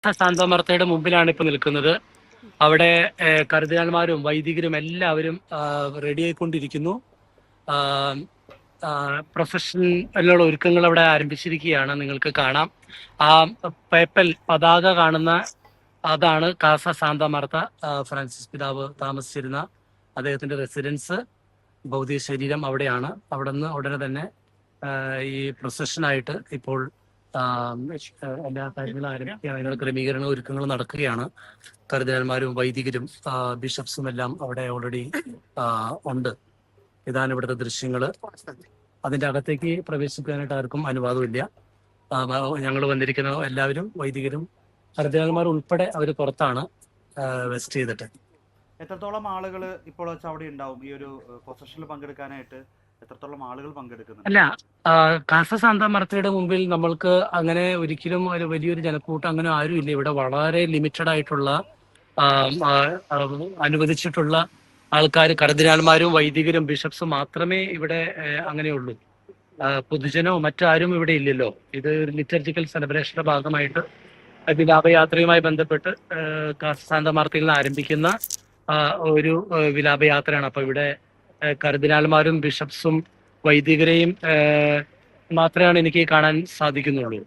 സാന്താമാർത്തയുടെ മുമ്പിലാണ് ഇപ്പോൾ നിൽക്കുന്നത്. അവിടെ കർദിനാൾമാരും വൈദികരും എല്ലാവരും റെഡി ആയിക്കൊണ്ടിരിക്കുന്നു. പ്രൊഫഷണലുള്ള ഒരുക്കങ്ങൾ അവിടെ ആരംഭിച്ചിരിക്കുകയാണ്. നിങ്ങൾക്ക് കാണാം, ആ പേപ്പൽ പതാക കാണുന്ന അതാണ് കാസ സാന്താമാർത്ത. ഫ്രാൻസിസ് പിതാവ് താമസിച്ചിരുന്ന അദ്ദേഹത്തിന്റെ റെസിഡൻസ്, ഭൗതിക ശരീരം അവിടെയാണ്. അവിടെ നിന്ന് ഉടനെ തന്നെ ഈ പ്രൊസഷനായിട്ട് ഇപ്പോൾ എല്ലാ കാര്യങ്ങളും ആരംഭിക്കുകയാണ്. അതിനുള്ള ക്രമീകരണ ഒരുക്കങ്ങൾ നടക്കുകയാണ്. കർദിനാൾമാരും വൈദികരും ബിഷപ്സും എല്ലാം അവിടെ ഓൾറെഡി ഉണ്ട്. ഇതാണ് ഇവിടുത്തെ ദൃശ്യങ്ങൾ. അതിന്റെ അകത്തേക്ക് പ്രവേശിക്കാനായിട്ട് ആർക്കും അനുവാദമില്ല. ഞങ്ങൾ വന്നിരിക്കുന്ന എല്ലാവരും വൈദികരും കർദിനാൾമാർ ഉൾപ്പെടെ അവർ പുറത്താണ് വെസ്റ്റ് ചെയ്തിട്ട്. എത്രത്തോളം ആളുകൾ ഇപ്പോൾ അവിടെ ഉണ്ടാവും ഈ ഒരു പൊസഷനിൽ പങ്കെടുക്കാനായിട്ട്? എത്രത്തോളം ആളുകൾ പങ്കെടുക്കുന്നുണ്ട്? അല്ല, കാസ സാന്താമാർത്തയുടെ മുമ്പിൽ നമ്മൾക്ക് അങ്ങനെ ഒരിക്കലും ഒരു വലിയൊരു ജനക്കൂട്ടം അങ്ങനെ ആരും ഇല്ല. ഇവിടെ വളരെ ലിമിറ്റഡ് ആയിട്ടുള്ള അനുവദിച്ചിട്ടുള്ള ആൾക്കാർ, കർദിനാൾമാരും വൈദികരും ബിഷപ്സും മാത്രമേ ഇവിടെ അങ്ങനെയുള്ളൂ. പൊതുജനോ മറ്റാരും ഇവിടെ ഇല്ലല്ലോ. ഇത് ഒരു ലിറ്റർജിക്കൽ സെലിബ്രേഷന്റെ ഭാഗമായിട്ട് വിലാപയാത്രയുമായി ബന്ധപ്പെട്ട് കാസ സാന്താമാർത്തയിൽ നിന്ന് ആരംഭിക്കുന്ന ഒരു വിലാപയാത്രയാണ്. അപ്പൊ ഇവിടെ കർദിനാൾമാരും ബിഷപ്സും വൈദികരെയും മാത്രമാണ് എനിക്ക് കാണാൻ സാധിക്കുന്നുള്ളൂ.